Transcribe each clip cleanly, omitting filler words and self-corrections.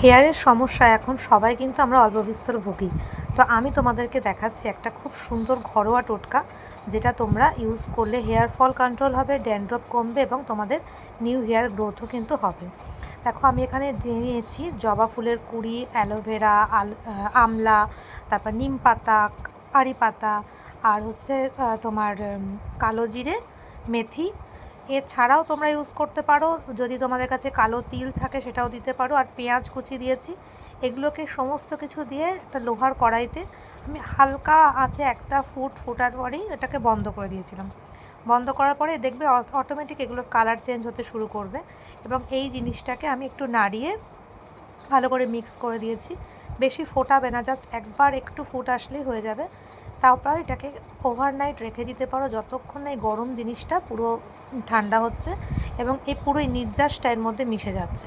হেয়ারের সমস্যা এখন সবাই কিন্তু আমরা অল্প বিস্তর ভুগি। তো আমি তোমাদেরকে দেখাচ্ছি একটা খুব সুন্দর ঘরোয়া টোটকা, যেটা তোমরা ইউজ করলে হেয়ার ফল কন্ট্রোল হবে, ড্যান্ড্রফ কমবে এবং তোমাদের নিউ হেয়ার গ্রোথও কিন্তু হবে। দেখো, আমি এখানে দিয়ে নিয়েছি জবা ফুলের কুঁড়ি, অ্যালোভেরা, আমলা, তারপর নিম পাতা, কারি পাতা, আর হচ্ছে তোমার কালো জিরে, মেথি। এছাড়াও তোমরা ইউজ করতে পারো, যদি তোমাদের কাছে কালো তিল থাকে সেটাও দিতে পারো, আর পেঁয়াজ কুচি দিয়েছি। এগুলোকে সমস্ত কিছু দিয়ে একটা লোহার কড়াইতে আমি হালকা আঁচে একটা ফোটার পরেই এটাকে বন্ধ করে দিয়েছিলাম। বন্ধ করার পরে দেখবে অটোমেটিক এগুলোর কালার চেঞ্জ হতে শুরু করবে। এবং এই জিনিসটাকে আমি একটু নাড়িয়ে ভালো করে মিক্স করে দিয়েছি। বেশি ফোটাবে না, জাস্ট একবার একটু ফুট আসলেই হয়ে যাবে। তারপর এটাকে ওভারনাইট রেখে দিতে পারো, যতক্ষণ না এই গরম জিনিসটা পুরো ঠান্ডা হচ্ছে এবং এই পুরো নির্যাসটা এর মধ্যে মিশে যাচ্ছে।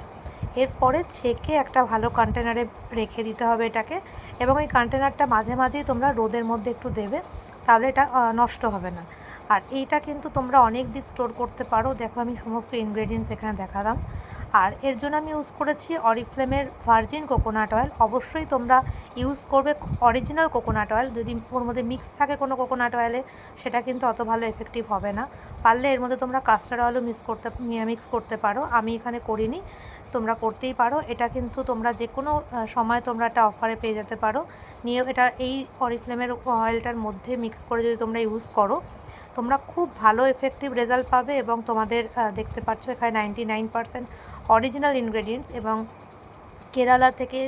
এরপরে ছেঁকে একটা ভালো কন্টেনারে রেখে দিতে হবে এটাকে। এবং এই কন্টেনারটা মাঝে মাঝেই তোমরা রোদের মধ্যে একটু দেবে, তাহলে এটা নষ্ট হবে না। আর এইটা কিন্তু তোমরা অনেক দিন স্টোর করতে পারো। দেখো, আমি সমস্ত ইনগ্রেডিয়েন্টস এখানে দেখালাম। আর এর জন্য আমি ইউজ করেছি অরিফ্লেমের ভার্জিন কোকোনাট অয়েল। অবশ্যই তোমরা ইউজ করবে অরিজিনাল কোকোনাট অয়েল। যদি ওর মধ্যে মিক্স থাকে কোনো কোকোনাট অয়েলে, সেটা কিন্তু অত ভালো এফেক্টিভ হবে না। পারলে এর মধ্যে তোমরা কাস্টার্ড অয়েলও মিক্স করতে পারো। আমি এখানে করিনি, তোমরা করতেই পারো। এটা কিন্তু তোমরা যে কোনো সময় তোমরা এটা অফারে পেয়ে যেতে পারো। নিয়ে এটা এই অরিফ্লেমের অয়েলটার মধ্যে মিক্স করে যদি তোমরা ইউজ করো, তোমরা খুব ভালো এফেক্টিভ রেজাল্ট পাবে। এবং তোমাদের দেখতে পাচ্ছ এখানে 99% অরিজিনাল ইনগ্রেডিয়েন্টস এবং কেরালা থেকে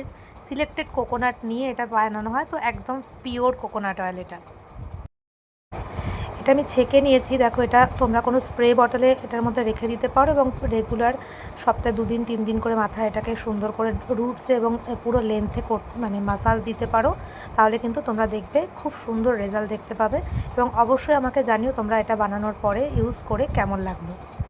সিলেক্টেড কোকোনাট নিয়ে এটা বানানো হয়, তো একদম পিওর কোকোনাট অয়েল এটা। এটা আমি ছেঁকে নিয়েছি। দেখো, এটা তোমরা কোনো স্প্রে বটলে এটার মধ্যে রেখে দিতে পারো এবং রেগুলার সপ্তাহে 2 দিন 3 দিন করে মাথায় এটাকে সুন্দর করে রুটসে এবং পুরো লেন্থে মানে মাসাজ দিতে পারো। তাহলে কিন্তু তোমরা দেখবে খুব সুন্দর রেজাল্ট দেখতে পাবে। এবং অবশ্যই আমাকে জানিও তোমরা এটা বানানোর পরে ইউজ করে কেমন লাগলো।